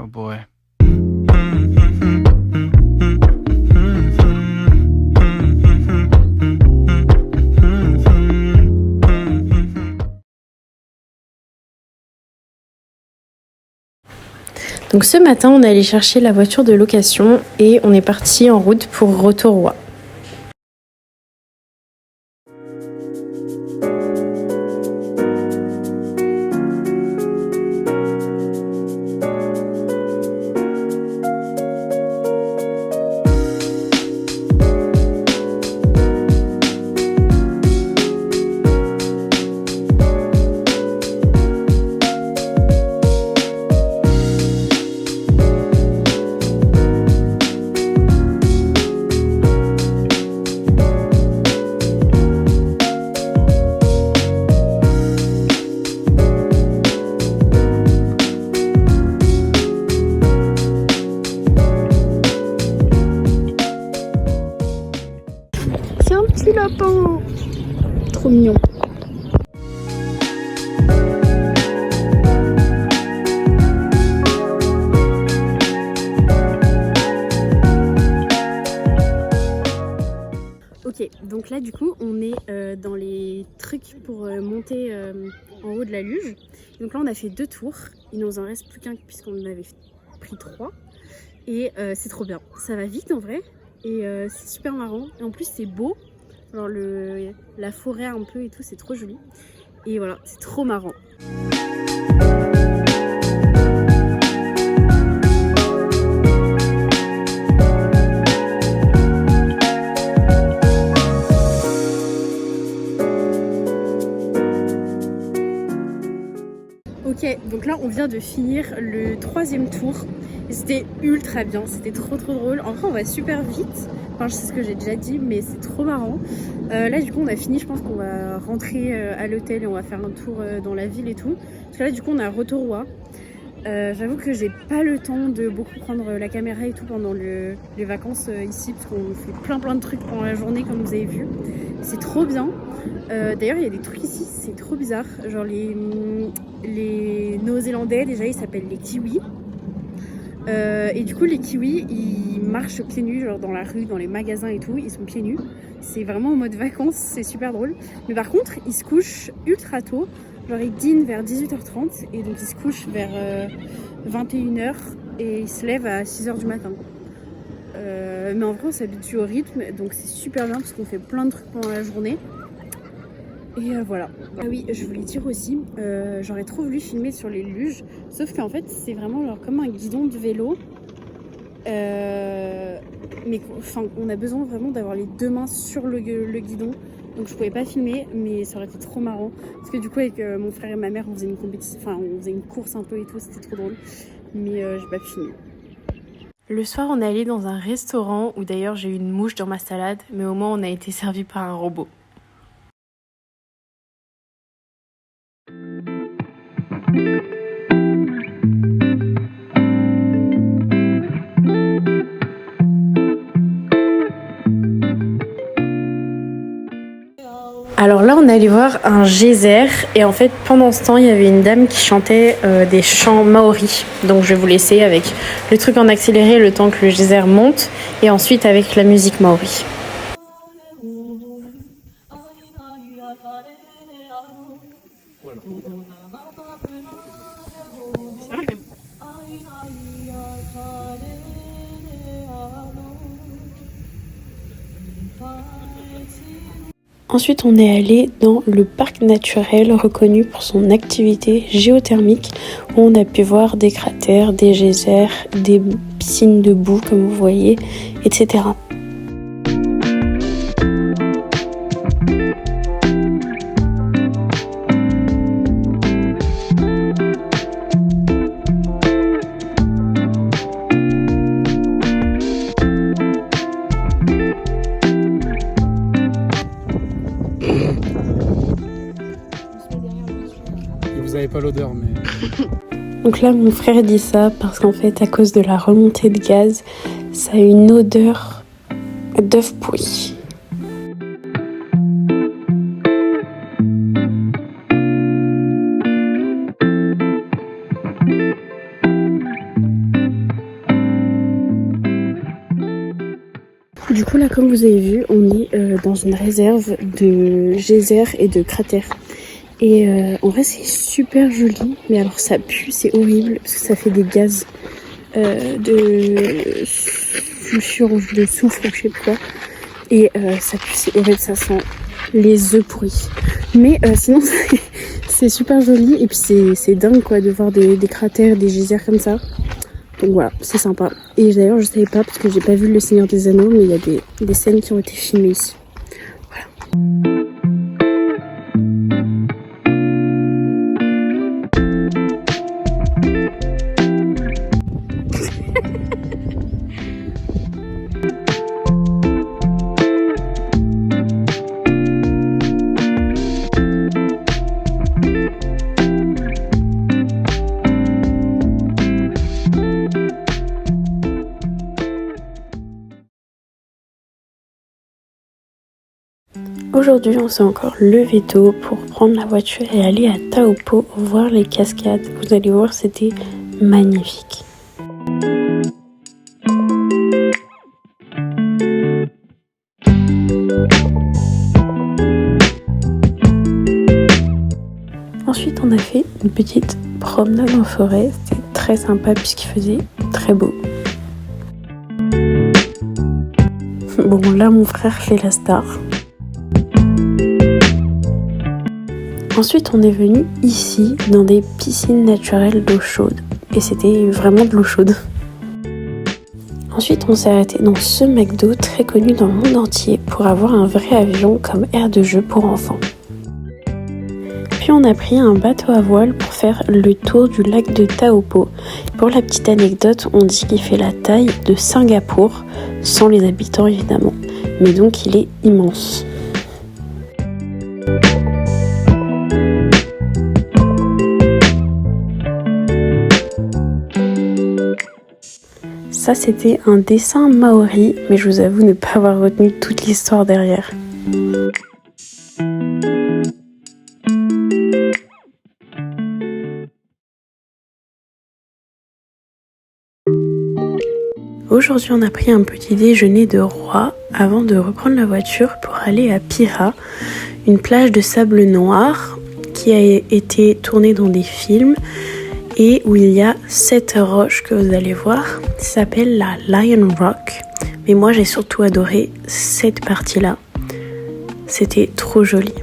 Oh boy. Donc ce matin, on est allé chercher la voiture de location et on est parti en route pour Rotorua. C'est un petit lapin, trop mignon. Ok, donc là du coup on est dans les trucs pour monter en haut de la luge. Donc là on a fait 2 tours, il nous en reste plus qu'un puisqu'on en avait pris 3. Et c'est trop bien, ça va vite en vrai et c'est super marrant. Et en plus c'est beau, genre la forêt un peu et tout, c'est trop joli. Et voilà, c'est trop marrant. Ok, donc là on vient de finir le 3e tour. C'était ultra bien, c'était trop drôle. En vrai on va super vite, enfin je sais ce que j'ai déjà dit mais c'est trop marrant. Là du coup on a fini, je pense qu'on va rentrer à l'hôtel et on va faire un tour dans la ville et tout. Parce que là du coup on est à Rotorua. J'avoue que j'ai pas le temps de beaucoup prendre la caméra et tout pendant les vacances ici parce qu'on fait plein de trucs pendant la journée comme vous avez vu. C'est trop bien. D'ailleurs il y a des trucs ici, c'est trop bizarre. Genre les Néo-Zélandais déjà ils s'appellent les kiwis. Et du coup les kiwis ils marchent pieds nus genre dans la rue, dans les magasins et tout, ils sont pieds nus. C'est vraiment en mode vacances, c'est super drôle. Mais par contre ils se couchent ultra tôt. Genre ils dînent vers 18h30 et donc ils se couchent vers 21h et ils se lèvent à 6h du matin. Mais en vrai on s'habitue au rythme donc c'est super bien parce qu'on fait plein de trucs pendant la journée. Et voilà. Ah oui, je voulais dire aussi, j'aurais trop voulu filmer sur les luges, sauf qu'en fait c'est vraiment genre comme un guidon de vélo. Mais enfin, on a besoin vraiment d'avoir les 2 mains sur le guidon. Donc je pouvais pas filmer, mais ça aurait été trop marrant. Parce que du coup avec mon frère et ma mère on faisait une compétition, enfin on faisait une course un peu et tout, c'était trop drôle. Mais j'ai pas filmé. Le soir on est allé dans un restaurant où d'ailleurs j'ai eu une mouche dans ma salade, mais au moins on a été servi par un robot. Alors là on est allé voir un geyser et en fait pendant ce temps il y avait une dame qui chantait des chants maoris. Donc je vais vous laisser avec le truc en accéléré le temps que le geyser monte et ensuite avec la musique maori. Ensuite, on est allé dans le parc naturel reconnu pour son activité géothermique où on a pu voir des cratères, des geysers, des piscines de boue comme vous voyez, etc. Vous avez pas l'odeur, mais... Donc là, mon frère dit ça parce qu'en fait, à cause de la remontée de gaz, ça a une odeur d'œuf pourri. coup là comme vous avez vu on est dans une réserve de geysers et de cratères. Et en vrai c'est super joli, mais alors ça pue, c'est horrible parce que ça fait des gaz de sulfure ou de soufre ou je sais pas quoi. Et ça pue, c'est horrible, ça sent les œufs pourris. Mais sinon c'est super joli et puis c'est dingue quoi de voir des cratères, des geysers comme ça. Donc voilà, c'est sympa. Et d'ailleurs je savais pas parce que j'ai pas vu Le Seigneur des Anneaux, mais il y a des scènes qui ont été filmées ici. Voilà. Aujourd'hui, on s'est encore levé tôt pour prendre la voiture et aller à Taupo voir les cascades. Vous allez voir, c'était magnifique. Ensuite, on a fait une petite promenade en forêt. C'était très sympa puisqu'il faisait très beau. Bon, là, mon frère fait la star. Ensuite, on est venu ici, dans des piscines naturelles d'eau chaude. Et c'était vraiment de l'eau chaude. Ensuite, on s'est arrêté dans ce McDo très connu dans le monde entier pour avoir un vrai avion comme aire de jeu pour enfants. Puis on a pris un bateau à voile pour faire le tour du lac de Taupo. Pour la petite anecdote, on dit qu'il fait la taille de Singapour, sans les habitants évidemment. Mais donc il est immense. Ça c'était un dessin maori, mais je vous avoue ne pas avoir retenu toute l'histoire derrière. Aujourd'hui on a pris un petit déjeuner de roi avant de reprendre la voiture pour aller à Pira, une plage de sable noir qui a été tournée dans des films et où il y a 7 roches que vous allez voir. Ça s'appelle la Lion Rock. Mais moi j'ai surtout adoré cette partie-là. C'était trop joli.